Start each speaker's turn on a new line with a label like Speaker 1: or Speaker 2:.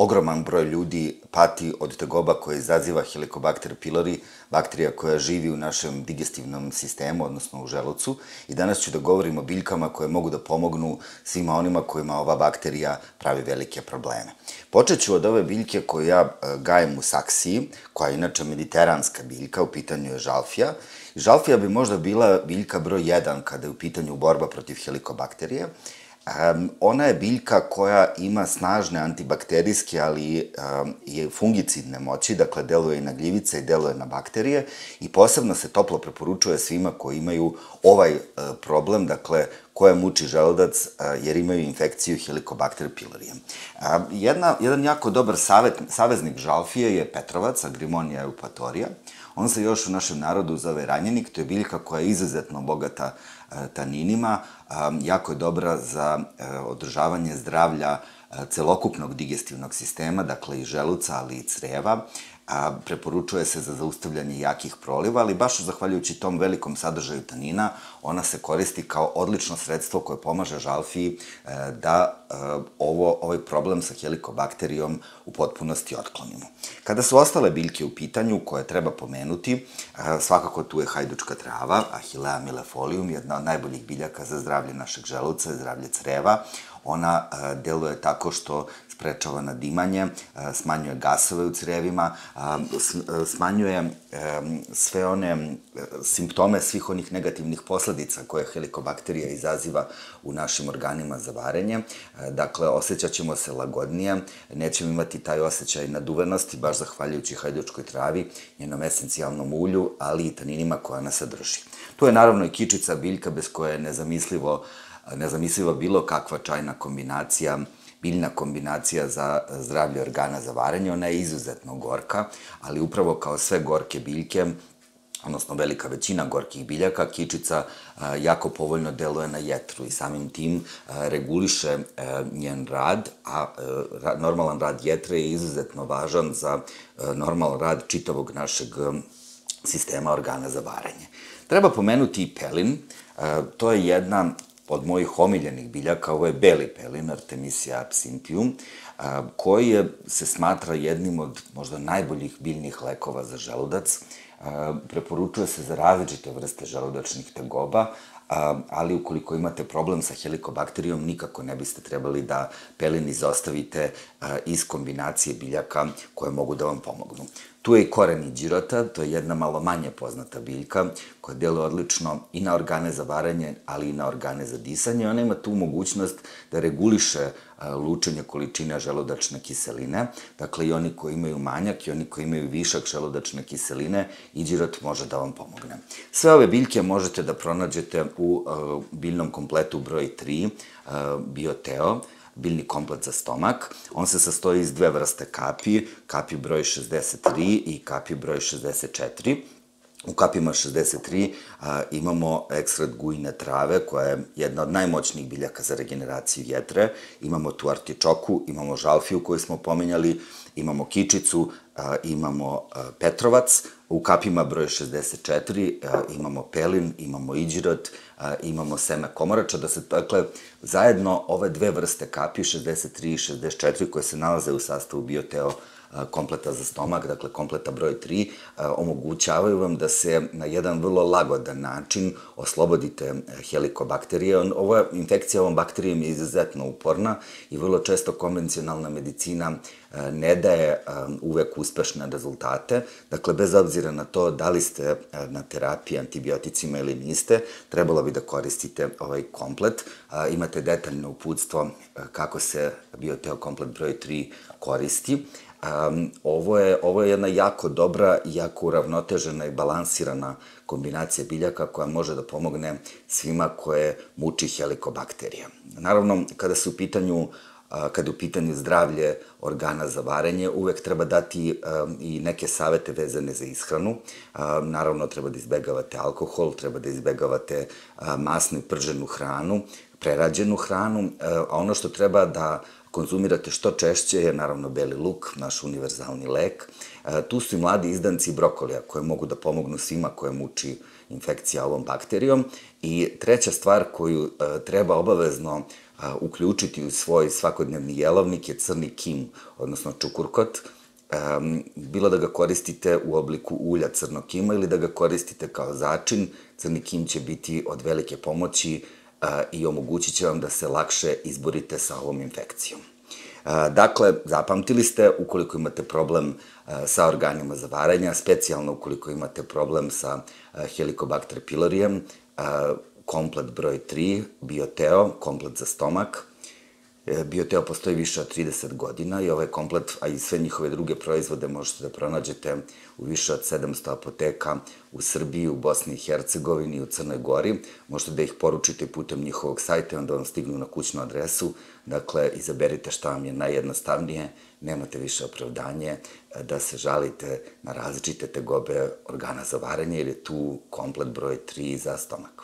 Speaker 1: ogroman broj ljudi pati od tegoba koje izaziva Helicobacter pylori, bakterija koja živi u našem digestivnom sistemu, odnosno u želucu. I danas ću da govorim o biljkama koje mogu da pomognu svima onima kojima ova bakterija pravi velike probleme. Počet ću od ove biljke koju ja gajem u Saksiji, koja je inače mediteranska biljka, u pitanju je žalfija. Žalfija bi možda bila biljka broj 1 kada je u pitanju borba protiv helikobakterije. Ona je biljka koja ima snažne antibakterijske, ali i fungicidne moći, dakle deluje i na gljivice i deluje na bakterije i posebno se toplo preporučuje svima koji imaju ovaj problem, dakle koja muči želudac jer imaju infekciju Helicobacter pylori. Jedan jako dobar saveznik žalfije je petrovac, Agrimonija eupatorija. On se još u našem narodu zove ranjenik, to je biljka koja je izuzetno bogata taninima, jako je dobra za održavanje zdravlja celokupnog digestivnog sistema, dakle i želuca, ali i creva. Preporučuje se za zaustavljanje jakih proliva, ali baš zahvaljujući tom velikom sadržaju tanina, ona se koristi kao odlično sredstvo koje pomaže žalfiji da ovaj problem sa helikobakterijom u potpunosti otklonimo. Kada su ostale biljke u pitanju koje treba pomenuti, svakako tu je hajdučka trava, Achillea millefolium, jedna od najboljih biljaka za zdravlje našeg želuca i zdravlje creva. Ona deluje tako što sprečava nadimanje, smanjuje gasove u crevima, smanjuje sve one simptome svih onih negativnih posledica koje helikobakterija izaziva u našim organima za varenje. Dakle, osjećat ćemo se lagodnije, nećemo imati taj osjećaj naduvenosti, baš zahvaljujući hajdučkoj travi, njenom esencijalnom ulju, ali i taninima koja ona sadrži. Tu je naravno i kičica biljka bez koje je nezamisliva bilo kakva čajna kombinacija, biljna kombinacija za zdravlje organa za varenje. Ona je izuzetno gorka, ali upravo kao sve gorke biljke, odnosno velika većina gorkih biljaka, kičica jako povoljno deluje na jetru i samim tim reguliše njen rad, a normalan rad jetre je izuzetno važan za normalan rad čitavog našeg sistema organa za varenje. Treba pomenuti i pelin, to je jedna od mojih omiljenih biljaka, ovo je beli pelin, Artemisia absinthium, koji se smatra jednim od možda najboljih biljnih lekova za želudac. Preporučuje se za različite vrste želudačnih tegoba, ali ukoliko imate problem sa helikobakterijom, nikako ne biste trebali da pelin izostavite iz kombinacije biljaka koje mogu da vam pomognu. Tu je i koren iđirota, to je jedna malo manje poznata biljka koja deluje odlično i na organe za varenje, ali i na organe za disanje. Ona ima tu mogućnost da reguliše lučenje količine želudačne kiseline. Dakle, i oni koji imaju manjak i oni koji imaju višak želudačne kiseline, iđirot može da vam pomogne. Sve ove biljke možete da pronađete u biljnom kompletu broj 3, Bioteo, biljni komplet za stomak. On se sastoji iz dve vrste kapi, kapi broj 63 i kapi broj 64. U kapima 63 imamo ekstrakt gujine trave, koja je jedna od najmoćnijih biljaka za regeneraciju jetre. Imamo tu artičoku, imamo žalfiju koju smo pominjali, imamo kičicu, imamo petrovac. U kapima broj 64 imamo pelin, imamo iđirot, imamo seme komorača, dakle, zajedno ove dve vrste kapi, 63 i 64, koje se nalaze u sastavu Bioteo kompleta za stomak, dakle kompleta broj 3, omogućavaju vam da se na jedan vrlo lagodan način oslobodite helikobakterije. Ova infekcija ovom bakterijom je izuzetno uporna i vrlo često konvencionalna medicina ne daje uvek uspešne rezultate. Dakle, bez obzira na to da li ste na terapiji antibioticima ili niste, trebalo bi da koristite ovaj komplet. Imate detaljno uputstvo kako se Bioteo komplet broj 3 koristi. Ovo je jedna jako dobra, jako uravnotežena i balansirana kombinacija biljaka koja može da pomogne svima koje muči helikobakterija. Naravno, kada je u pitanju zdravlje organa za varenje, uvek treba dati i neke savete vezane za ishranu. Naravno, treba da izbegavate alkohol, treba da izbegavate masnu i prženu hranu, prerađenu hranu, a ono što treba da konzumirate što češće je naravno beli luk, naš univerzalni lek. Tu su i mladi izdanci brokolija koje mogu da pomognu svima koje muči infekcija ovom bakterijom. I treća stvar koju treba obavezno uključiti u svoj svakodnevni jelovnik je crni kim, odnosno čukurkot, bilo da ga koristite u obliku ulja crnog kima ili da ga koristite kao začin, crni kim će biti od velike pomoći i omogućit će vam da se lakše izborite sa ovom infekcijom. Dakle, zapamtili ste, ukoliko imate problem sa organima za varenja, specijalno ukoliko imate problem sa Helicobacter pylorijem, komplet broj 3, Bioteo, komplet za stomak. Bioteo postoji više od 30 godina i ovaj komplet, a i sve njihove druge proizvode možete da pronađete u više od 700 apoteka u Srbiji, u Bosni i Hercegovini i u Crnoj Gori. Možete da ih poručite putem njihovog sajta i onda vam stignu na kućnu adresu. Dakle, izaberite šta vam je najjednostavnije, nemate više opravdanje da se žalite na različite tegobe organa za varenje, jer je tu komplet broj 3 za stomak.